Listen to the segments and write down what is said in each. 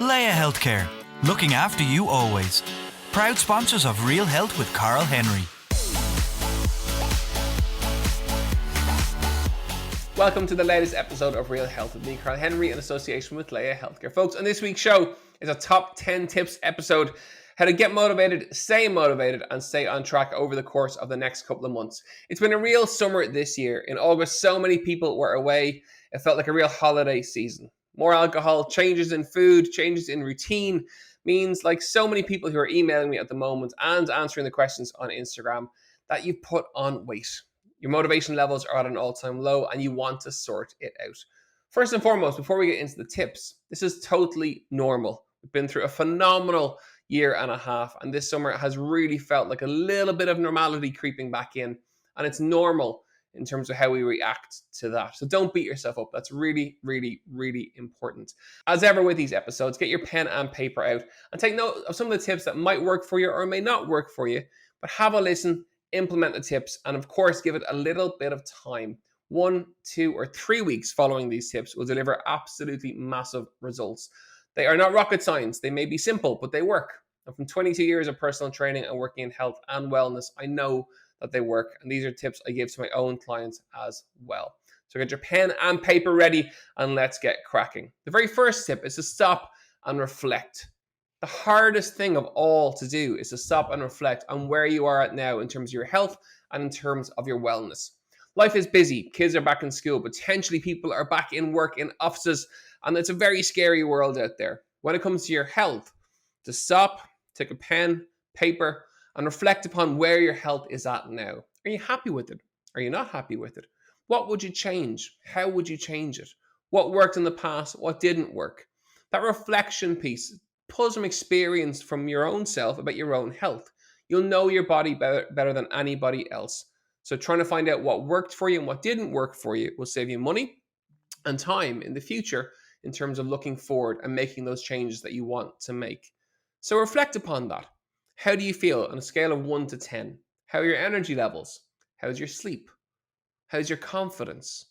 Leia Healthcare, looking after you always. Proud sponsors of Real Health with Karl Henry. Welcome to the latest episode of Real Health with me, Karl Henry, in association with Leia Healthcare. Folks, on this week's show is a top 10 tips episode, how to get motivated, and stay on track over the course of the next couple of months. It's been a real summer this year. In August, so many people were away. It felt like a real holiday season. More alcohol, changes in food, changes in routine means, like so many people who are emailing me at the moment and answering the questions on Instagram, that you've put on weight. Your motivation levels are at an all-time low and you want to sort it out. First and foremost, before we get into the tips, this is totally normal. We've been through a phenomenal year and a half, and this summer has really felt like a little bit of normality creeping back in, and it's normal in terms of how we react to that. So don't beat yourself up. That's really, really, really important. As ever with these episodes, get your pen and paper out and take note of some of the tips that might work for you or may not work for you, but have a listen, implement the tips, and of course, give it a little bit of time. 1, 2, or 3 weeks following these tips will deliver absolutely massive results. They are not rocket science. They may be simple, but they work. And from 22 years of personal training and working in health and wellness, I know that they work. And these are tips I give to my own clients as well. So get your pen and paper ready and let's get cracking. The very first tip is to stop and reflect. The hardest thing of all to do is to stop and reflect on where you are at now in terms of your health and in terms of your wellness. Life is busy. Kids are back in school. Potentially people are back in work in offices, and it's a very scary world out there. When it comes to your health, to stop, take a pen, paper, and reflect upon where your health is at now. Are you happy with it? Are you not happy with it? What would you change? How would you change it? What worked in the past? What didn't work? That reflection piece, pull some experience from your own self about your own health. You'll know your body better than anybody else. So trying to find out what worked for you and what didn't work for you will save you money and time in the future in terms of looking forward and making those changes that you want to make. So reflect upon that. How do you feel on a scale of 1 to 10? How are your energy levels? How's your sleep? How's your confidence?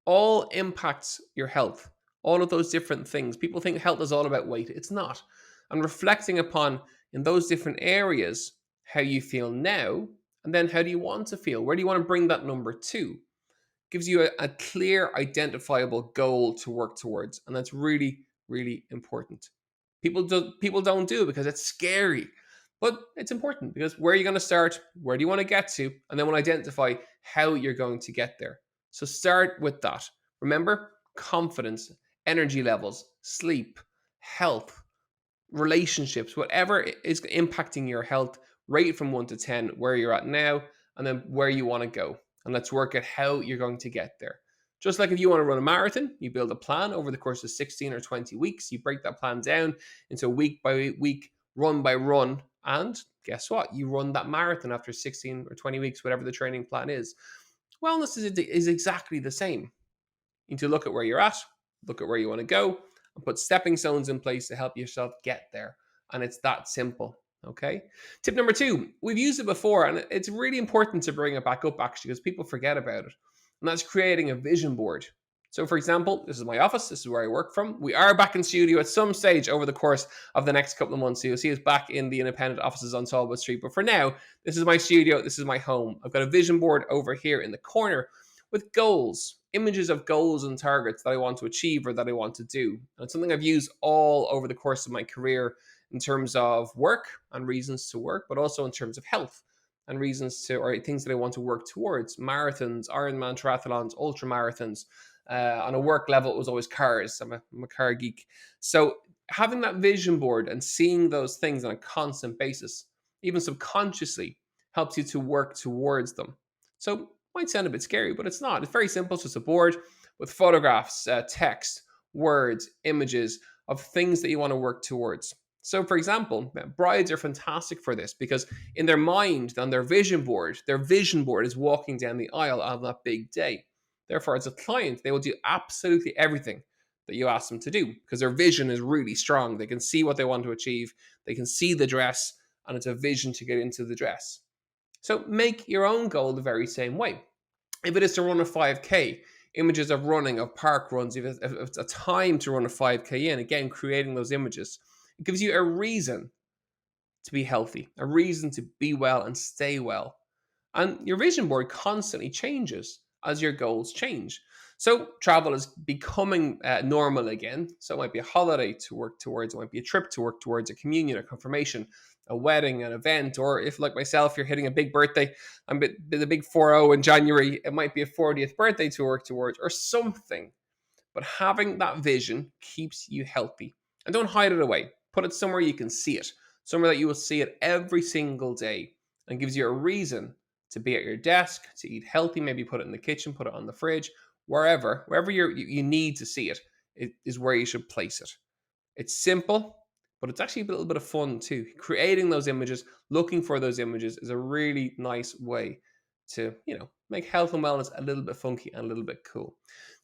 All impacts your health. All of those different things. People think health is all about weight. It's not. And reflecting upon in those different areas how you feel now, and then how do you want to feel? Where do you want to bring that number to? Gives you a clear, identifiable goal to work towards. And that's really, really important. People don't do it because it's scary. But it's important because where are you going to start? Where do you want to get to? And then we'll identify how you're going to get there. So start with that. Remember, confidence, energy levels, sleep, health, relationships, whatever is impacting your health, rate from 1 to 10 where you're at now, and then where you want to go. And let's work at how you're going to get there. Just like if you want to run a marathon, you build a plan over the course of 16 or 20 weeks. You break that plan down into week by week, run by run. And guess what? You run that marathon after 16 or 20 weeks, whatever the training plan is. Wellness is exactly the same. You need to look at where you're at, look at where you want to go, and put stepping stones in place to help yourself get there. And it's that simple. Okay. Tip number 2, we've used it before, and it's really important to bring it back up actually because people forget about it. And that's creating a vision board. So for example, this is my office. This is where I work from. We are back in studio at some stage over the course of the next couple of months. So you'll see us back in the independent offices on Talbot Street. But for now, this is my studio. This is my home. I've got a vision board over here in the corner with goals, images of goals and targets that I want to achieve or that I want to do. And it's something I've used all over the course of my career in terms of work and reasons to work, but also in terms of health and reasons to, or things that I want to work towards. Marathons, Ironman triathlons, ultra marathons. On a work level, it was always cars. I'm a car geek. So having that vision board and seeing those things on a constant basis, even subconsciously, helps you to work towards them. So it might sound a bit scary, but it's not. It's very simple. It's just a board with photographs, text, words, images of things that you want to work towards. So for example, brides are fantastic for this because in their mind, on their vision board is walking down the aisle on that big day. Therefore, as a client, they will do absolutely everything that you ask them to do because their vision is really strong. They can see what they want to achieve. They can see the dress, and it's a vision to get into the dress. So make your own goal the very same way. If it is to run a 5K, Images of running, of park runs, if it's a time to run a 5K in, again, creating those images. It gives you a reason to be healthy, a reason to be well and stay well. And your vision board constantly changes as your goals change. So travel is becoming normal again. So it might be a holiday to work towards, it might be a trip to work towards, a communion, a confirmation, a wedding, an event, or if, like myself, you're hitting a big birthday, the big 40 in January, it might be a 40th birthday to work towards or something. But having that vision keeps you healthy. And don't hide it away. Put it somewhere you can see it, somewhere that you will see it every single day, and gives you a reason to be at your desk, to eat healthy. Maybe put it in the kitchen, put it on the fridge, wherever you need to see it, it is where you should place it. It's simple, but it's actually a little bit of fun too. Creating those images, looking for those images is a really nice way to, make health and wellness a little bit funky and a little bit cool.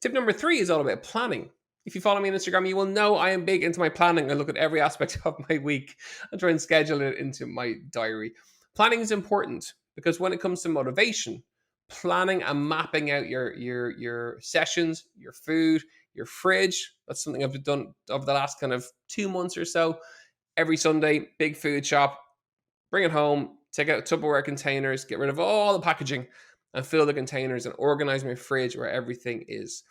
Tip number 3 is all about planning. If you follow me on Instagram, you will know I am big into my planning. I look at every aspect of my week and try and schedule it into my diary. Planning is important because when it comes to motivation, planning and mapping out your sessions, your food, your fridge. That's something I've done over the last kind of 2 months or so. Every Sunday, big food shop, bring it home, take out Tupperware containers, get rid of all the packaging and fill the containers and organize my fridge where everything is.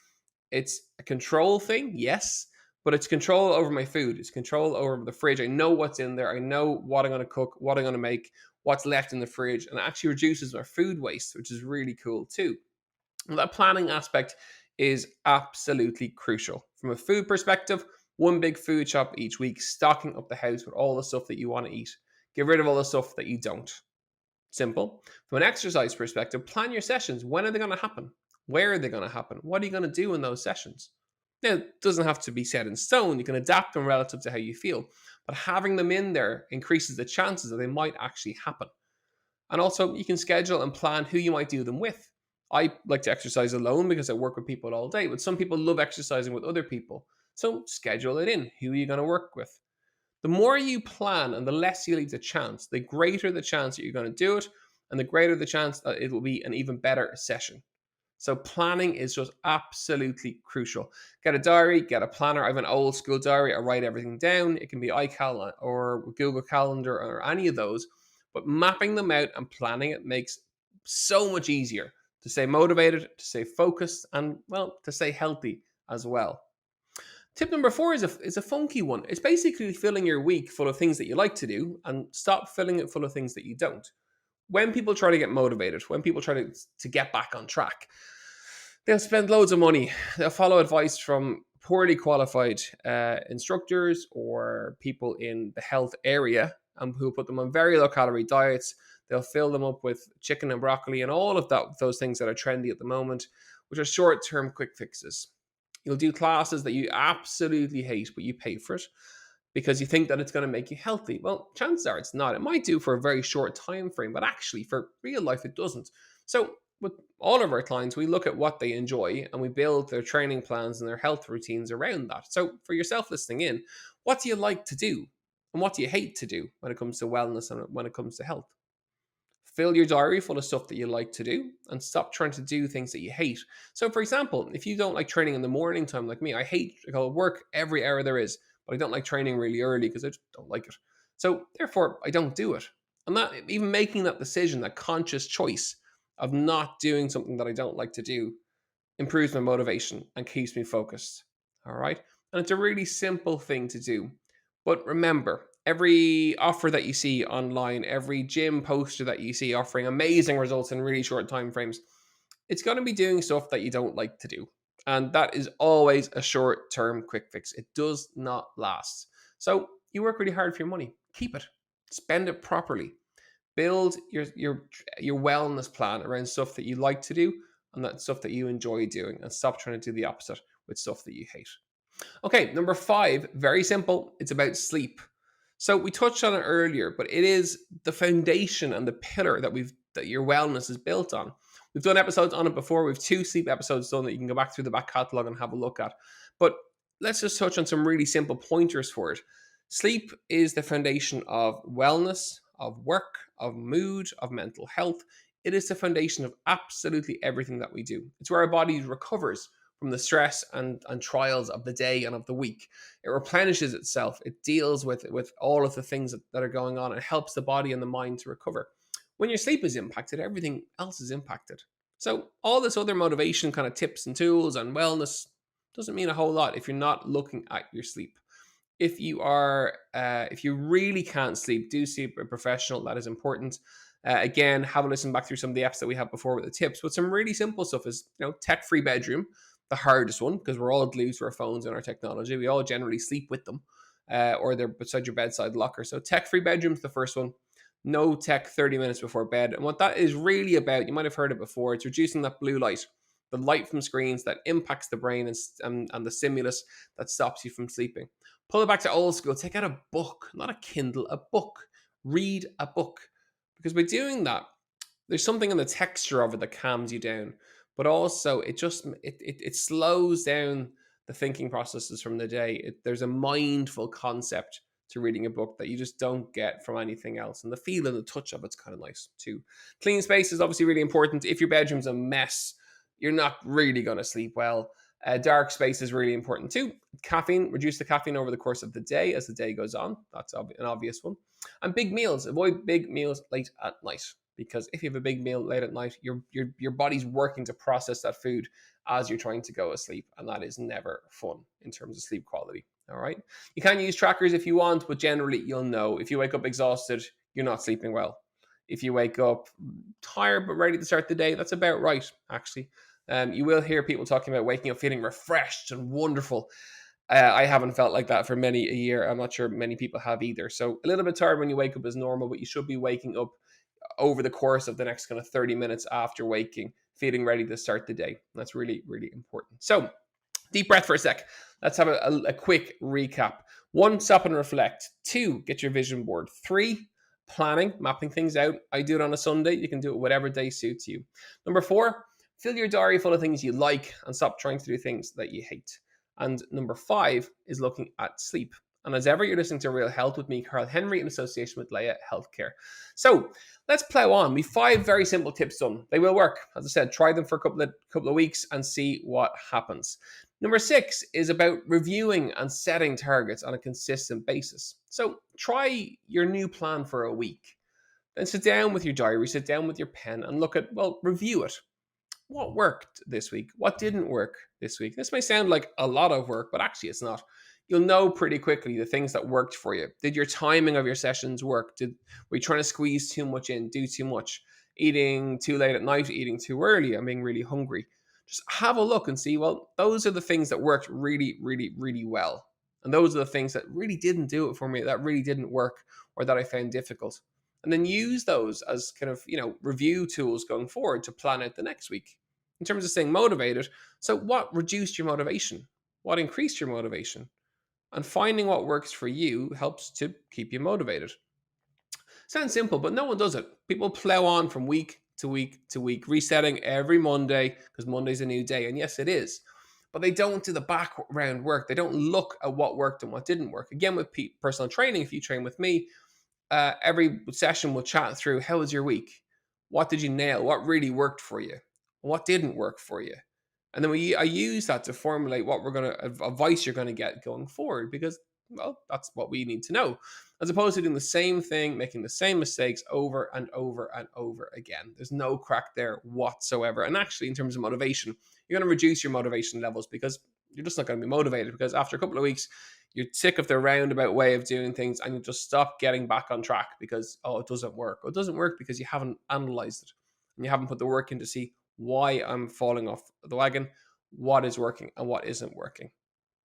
It's a control thing, yes, but it's control over my food. It's control over the fridge. I know what's in there. I know what I'm going to cook, what I'm going to make, what's left in the fridge, and it actually reduces my food waste, which is really cool too. And that planning aspect is absolutely crucial. From a food perspective, one big food shop each week, stocking up the house with all the stuff that you want to eat. Get rid of all the stuff that you don't. Simple. From an exercise perspective, plan your sessions. When are they going to happen? Where are they going to happen? What are you going to do in those sessions? Now, it doesn't have to be set in stone. You can adapt them relative to how you feel. But having them in there increases the chances that they might actually happen. And also, you can schedule and plan who you might do them with. I like to exercise alone because I work with people all day, but some people love exercising with other people. So schedule it in. Who are you going to work with? The more you plan and the less you leave the chance, the greater the chance that you're going to do it, and the greater the chance that it will be an even better session. So planning is just absolutely crucial. Get a diary, get a planner. I have an old school diary. I write everything down. It can be iCal or Google Calendar or any of those. But mapping them out and planning it makes so much easier to stay motivated, to stay focused, and, well, to stay healthy as well. Tip number 4 is a funky one. It's basically filling your week full of things that you like to do and stop filling it full of things that you don't. When people try to get motivated, when people try to get back on track, they'll spend loads of money. They'll follow advice from poorly qualified instructors or people in the health area who put them on very low calorie diets. They'll fill them up with chicken and broccoli and all of those things that are trendy at the moment, which are short-term quick fixes. You'll do classes that you absolutely hate, but you pay for it because you think that it's going to make you healthy. Well, chances are it's not. It might do for a very short time frame, but actually for real life, it doesn't. So with all of our clients, we look at what they enjoy and we build their training plans and their health routines around that. So for yourself listening in, what do you like to do? And what do you hate to do when it comes to wellness and when it comes to health? Fill your diary full of stuff that you like to do and stop trying to do things that you hate. So, for example, if you don't like training in the morning time like me, I'll work every hour there is, but I don't like training really early because I just don't like it. So, therefore, I don't do it. And that, even making that decision, that conscious choice of not doing something that I don't like to do, improves my motivation and keeps me focused. All right. And it's a really simple thing to do. But remember, every offer that you see online, every gym poster that you see offering amazing results in really short time frames, it's going to be doing stuff that you don't like to do. And that is always a short term quick fix. It does not last. So you work really hard for your money. Keep it. Spend it properly. Build your wellness plan around stuff that you like to do and that stuff that you enjoy doing, and stop trying to do the opposite with stuff that you hate. Okay, number 5, very simple. It's about sleep. So we touched on it earlier, but it is the foundation and the pillar that your wellness is built on. We've done episodes on it before. We've 2 sleep episodes done that you can go back through the back catalog and have a look at. But let's just touch on some really simple pointers for it. Sleep is the foundation of wellness, of work, of mood, of mental health. it is the foundation of absolutely everything that we do. It's where our body recovers from the stress and trials of the day and of the week. It replenishes itself. It deals with all of the things that are going on. It helps the body and the mind to recover. When your sleep is impacted, everything else is impacted. So all this other motivation kind of tips and tools and wellness doesn't mean a whole lot if you're not looking at your sleep. If you really can't sleep, do see a professional. That is important. Again, have a listen back through some of the apps that we had before with the tips. But some really simple stuff is, tech-free bedroom, the hardest one, because we're all glued to our phones and our technology. We all generally sleep with them, or they're beside your bedside locker. So tech-free bedroom's the first one. No tech 30 minutes before bed. And what that is really about, you might have heard it before, it's reducing that blue light, the light from screens that impacts the brain and the stimulus that stops you from sleeping. Pull it back to old school. Take out a book, not a Kindle, a book. Read a book. Because by doing that, there's something in the texture of it that calms you down. But also, it slows down the thinking processes from the day. There's a mindful concept to reading a book that you just don't get from anything else. And the feel and the touch of it's kind of nice too. Clean space is obviously really important. If your bedroom's a mess, you're not really going to sleep well. Dark space is really important too. Caffeine, reduce the caffeine over the course of the day as the day goes on. That's an obvious one. And big meals, avoid big meals late at night, because if you have a big meal late at night, your body's working to process that food as you're trying to go to sleep, and that is never fun in terms of sleep quality. All right, you can use trackers if you want, but generally you'll know if you wake up exhausted, you're not sleeping well. If you wake up tired but ready to start the day, that's about right, actually. You will hear people talking about waking up feeling refreshed and wonderful. I haven't felt like that for many a year. I'm not sure many people have either. So a little bit tired when you wake up is normal, but you should be waking up over the course of the next kind of 30 minutes after waking, feeling ready to start the day. That's really, really important. So deep breath for a sec. Let's have a quick recap. 1, stop and reflect. 2, get your vision board. 3, planning, mapping things out. I do it on a Sunday. You can do it whatever day suits you. Number 4, fill your diary full of things you like and stop trying to do things that you hate. And number 5 is looking at sleep. And as ever, you're listening to Real Health with me, Karl Henry, in association with Leia Healthcare. So let's plow on. We've 5 very simple tips done. They will work. As I said, try them for a couple of weeks and see what happens. Number 6 is about reviewing and setting targets on a consistent basis. So try your new plan for a week. Then sit down with your diary, sit down with your pen and review it. What worked this week? What didn't work this week? This may sound like a lot of work, but actually it's not. You'll know pretty quickly the things that worked for you. Did your timing of your sessions work? Were you trying to squeeze too much in, do too much? Eating too late at night, eating too early, and being really hungry? Just have a look and see, well, those are the things that worked really, really, really well. And those are the things that really didn't do it for me, that really didn't work, or that I found difficult. And then use those as kind of, review tools going forward to plan out the next week. In terms of staying motivated, so what reduced your motivation? What increased your motivation? And finding what works for you helps to keep you motivated. Sounds simple, but no one does it. People plow on from week to week to week, resetting every Monday because Monday's a new day. And yes, it is. But they don't do the background work. They don't look at what worked and what didn't work. Again, with personal training, if you train with me, every session we'll chat through, how was your week? What did you nail? What really worked for you? What didn't work for you? And then I use that to formulate what advice you're going to get going forward, because, well, that's what we need to know, as opposed to doing the same thing, making the same mistakes over and over and over again. There's no crack there whatsoever. And actually, in terms of motivation, you're going to reduce your motivation levels because you're just not going to be motivated, because after a couple of weeks, you're sick of the roundabout way of doing things and you just stop getting back on track because, it doesn't work. It doesn't work because you haven't analyzed it and you haven't put the work in to see why I'm falling off the wagon, what is working and what isn't working.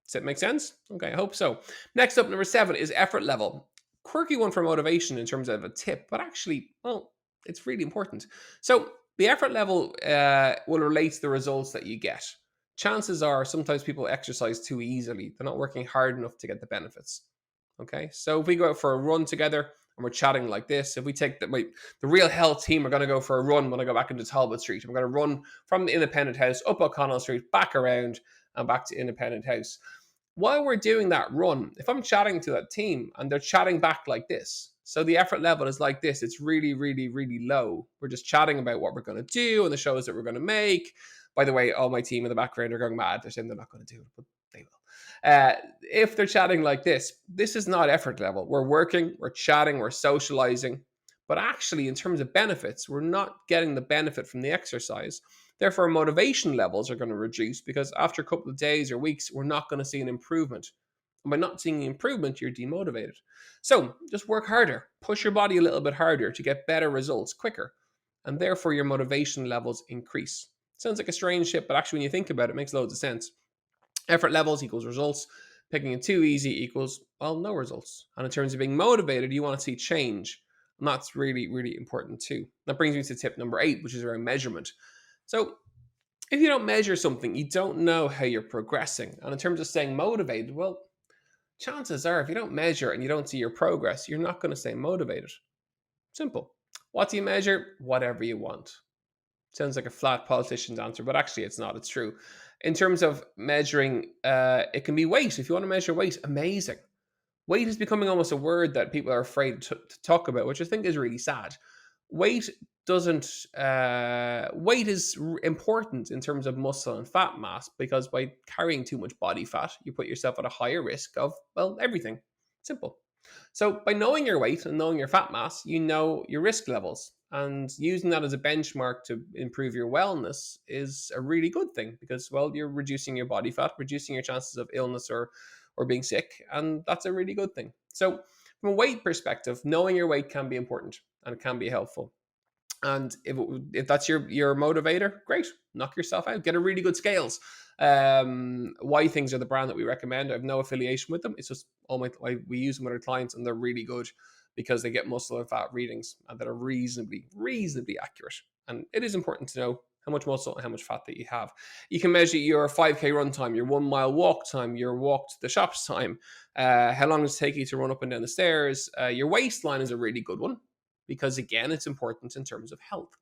Does that make sense? Okay, I hope so. Next up, number 7 is effort level. Quirky one for motivation in terms of a tip, but actually, it's really important. So the effort level will relate to the results that you get. Chances are sometimes people exercise too easily. They're not working hard enough to get the benefits. Okay, so if we go out for a run together and we're chatting like this, if we take the Real Health team are going to go for a run when I go back into Talbot Street, we're going to run from the Independent House up O'Connell Street, back around and back to Independent House. While we're doing that run, if I'm chatting to that team and they're chatting back like this, So the effort level is like this. It's really, really, really low. We're just chatting about what we're going to do and the shows that we're going to make. By the way, all my team in the background are going mad. They're saying they're not going to do it, but they will. If they're chatting like this is not effort level. We're working, we're chatting, we're socializing. But actually, in terms of benefits, we're not getting the benefit from the exercise. Therefore, motivation levels are going to reduce because after a couple of days or weeks, we're not going to see an improvement. And by not seeing the improvement, you're demotivated. So just work harder, push your body a little bit harder to get better results quicker. And therefore, your motivation levels increase. Sounds like a strange shit, but actually, when you think about it, it makes loads of sense. Effort levels equals results. Picking it too easy equals, well, no results. And in terms of being motivated, you want to see change. And that's really, really important too. That brings me to tip number 8, which is around measurement. So if you don't measure something, you don't know how you're progressing. And in terms of staying motivated, well, chances are if you don't measure and you don't see your progress, you're not going to stay motivated. Simple. What do you measure? Whatever you want. Sounds like a flat politician's answer, but actually it's not. It's true. In terms of measuring, it can be weight. If you want to measure weight, amazing. Weight is becoming almost a word that people are afraid to talk about, which I think is really sad. Weight doesn't. Weight is important in terms of muscle and fat mass because by carrying too much body fat, you put yourself at a higher risk of, well, everything. Simple. So by knowing your weight and knowing your fat mass, you know your risk levels. And using that as a benchmark to improve your wellness is a really good thing because, well, you're reducing your body fat, reducing your chances of illness or being sick, and that's a really good thing. So from a weight perspective, knowing your weight can be important and it can be helpful. And if that's your motivator, great, knock yourself out. Get a really good scales. Why Things are the brand that we recommend. I have no affiliation with them. It's just we use them with our clients, and they're really good because they get muscle and fat readings and that are reasonably accurate. And it is important to know how much muscle and how much fat that you have. You can measure your 5K run time, your 1 mile walk time, your walk to the shops time, how long does it take you to run up and down the stairs. Your waistline is a really good one because, again, it's important in terms of health.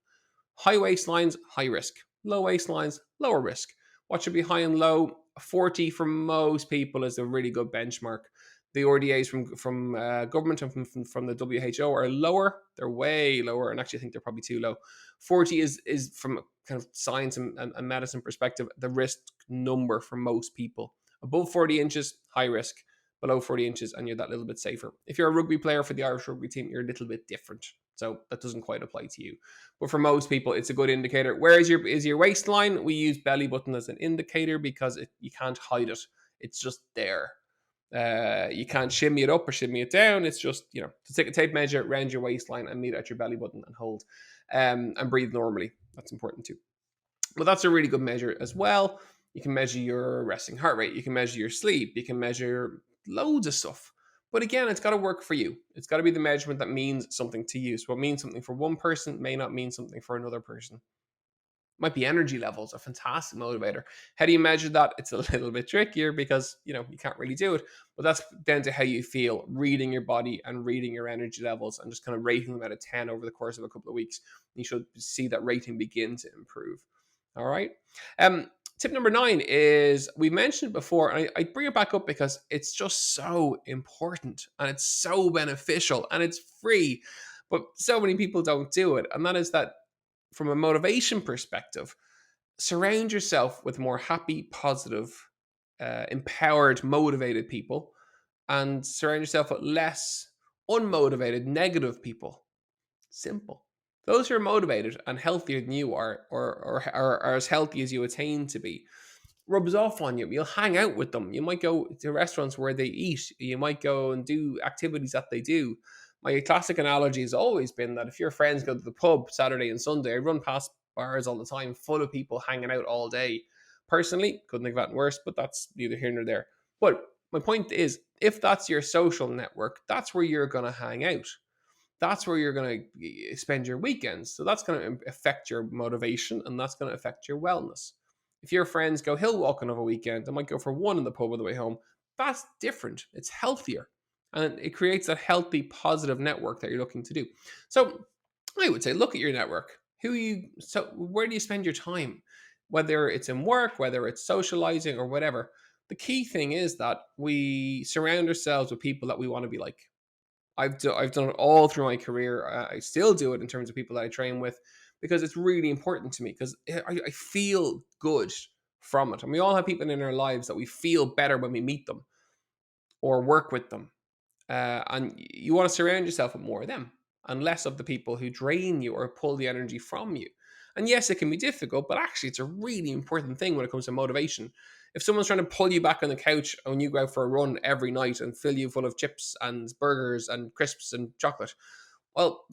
High waistlines, high risk. Low waistlines, lower risk. What should be high and low? 40 for most people is a really good benchmark. The RDAs from government and from the WHO are lower. They're way lower, and actually I think they're probably too low. 40 is from a kind of science and medicine perspective, the risk number for most people. Above 40 inches, high risk. Below 40 inches, and you're that little bit safer. If you're a rugby player for the Irish rugby team, you're a little bit different. So that doesn't quite apply to you. But for most people, it's a good indicator. Where is your waistline? We use belly button as an indicator because you can't hide it. It's just there. You can't shimmy it up or shimmy it down. It's just, to take a tape measure around your waistline and meet at your belly button and hold. And breathe normally. That's important too. But that's a really good measure as well. You can measure your resting heart rate. You can measure your sleep. You can measure loads of stuff. But again, it's got to work for you. It's got to be the measurement that means something to you. So what means something for one person may not mean something for another person. Might be energy levels, a fantastic motivator. How do you measure that? It's a little bit trickier because, you can't really do it. But that's down to how you feel, reading your body and reading your energy levels and just kind of rating them out of 10 over the course of a couple of weeks. You should see that rating begin to improve. All right. Tip number 9 is, we mentioned it before, and I bring it back up because it's just so important and it's so beneficial and it's free, but so many people don't do it. And that is that from a motivation perspective, surround yourself with more happy, positive, empowered, motivated people, and surround yourself with less unmotivated, negative people. Simple. Those who are motivated and healthier than you are, or are as healthy as you attain to be, rubs off on you. You'll hang out with them. You might go to restaurants where they eat. You might go and do activities that they do. My classic analogy has always been that if your friends go to the pub Saturday and Sunday, I run past bars all the time full of people hanging out all day. Personally, couldn't think of that worse, but that's neither here nor there. But my point is, if that's your social network, that's where you're going to hang out. That's where you're going to spend your weekends. So that's going to affect your motivation and that's going to affect your wellness. If your friends go hill walking over a weekend, they might go for one in the pub on the way home. That's different. It's healthier. And it creates that healthy, positive network that you're looking to do. So I would say, look at your network. Where do you spend your time? Whether it's in work, whether it's socializing or whatever. The key thing is that we surround ourselves with people that we want to be like. I've done it all through my career. I still do it in terms of people that I train with because it's really important to me because I feel good from it. And we all have people in our lives that we feel better when we meet them or work with them. And you want to surround yourself with more of them and less of the people who drain you or pull the energy from you. And yes, it can be difficult, but actually, it's a really important thing when it comes to motivation. If someone's trying to pull you back on the couch when you go out for a run every night and fill you full of chips and burgers and crisps and chocolate, well,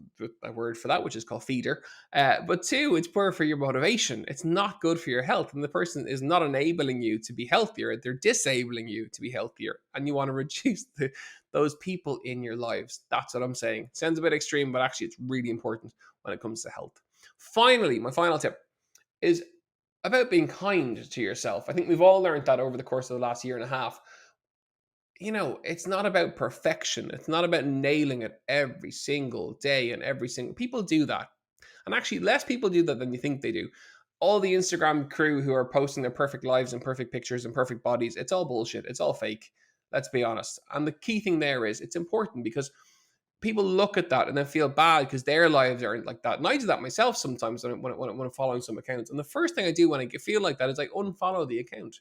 a word for that, which is called feeder. But two, it's poor for your motivation. It's not good for your health. And the person is not enabling you to be healthier. They're disabling you to be healthier. And you want to reduce those people in your lives. That's what I'm saying. Sounds a bit extreme, but actually it's really important when it comes to health. Finally, my final tip is about being kind to yourself. I think we've all learned that over the course of the last year and a half. It's not about perfection. It's not about nailing it every single day and every single. People do that. And actually, less people do that than you think they do. All the Instagram crew who are posting their perfect lives and perfect pictures and perfect bodies, it's all bullshit. It's all fake. Let's be honest. And the key thing there is it's important because people look at that and then feel bad because their lives aren't like that. And I do that myself sometimes when I'm following some accounts. And the first thing I do when I feel like that is I unfollow the account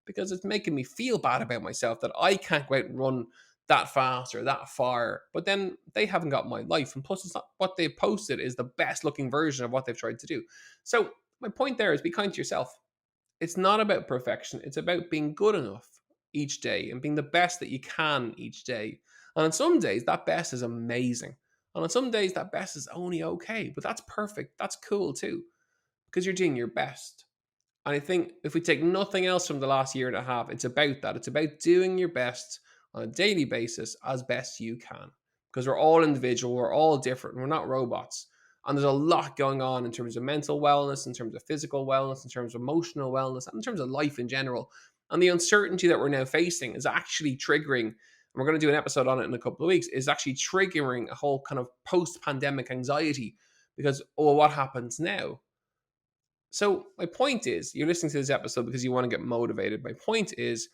because it's making me feel bad about myself that I can't go out and run that fast or that far. But then they haven't got my life. And plus, it's not what they posted is the best looking version of what they've tried to do. So my point there is be kind to yourself. It's not about perfection. It's about being good enough each day and being the best that you can each day. And on some days, that best is amazing. And on some days, that best is only okay. But that's perfect. That's cool too, because you're doing your best. And I think if we take nothing else from the last year and a half, it's about that. It's about doing your best on a daily basis as best you can. Because we're all individual, we're all different, we're not robots. And there's a lot going on in terms of mental wellness, in terms of physical wellness, in terms of emotional wellness, and in terms of life in general. And the uncertainty that we're now facing is actually triggering, and we're going to do an episode on it in a couple of weeks, is actually triggering a whole kind of post-pandemic anxiety because, oh, what happens now? So my point is, you're listening to this episode because you want to get motivated. My point is,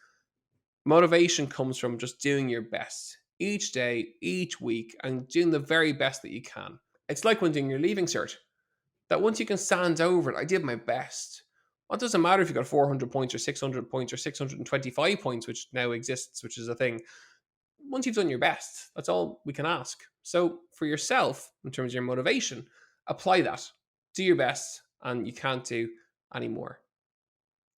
motivation comes from just doing your best each day, each week, and doing the very best that you can. It's like when doing your leaving cert, that once you can stand over it, I did my best. What does it matter if you got 400 points or 600 points or 625 points, which now exists, which is a thing. Once you've done your best, that's all we can ask. So for yourself, in terms of your motivation, apply that. Do your best, and you can't do any more.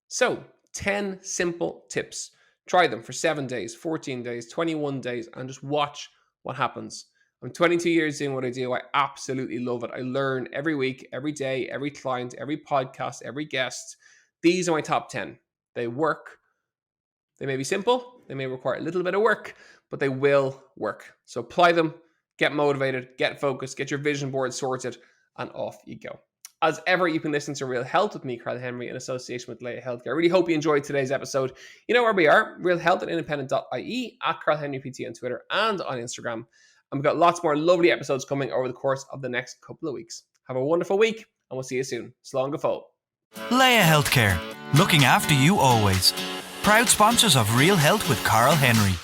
So 10 simple tips. Try them for 7 days, 14 days, 21 days, and just watch what happens. I'm 22 years doing what I do. I absolutely love it. I learn every week, every day, every client, every podcast, every guest. These are my top 10. They work. They may be simple. They may require a little bit of work, but they will work. So apply them, get motivated, get focused, get your vision board sorted, and off you go. As ever, you've been listening to Real Health with me, Karl Henry, in association with Leia Healthcare. I really hope you enjoyed today's episode. You know where we are, realhealth@independent.ie, at Karl Henry PT on Twitter and on Instagram. And we've got lots more lovely episodes coming over the course of the next couple of weeks. Have a wonderful week, and we'll see you soon. Slán go fóill. Leia Healthcare, looking after you always. Proud sponsors of Real Health with Karl Henry.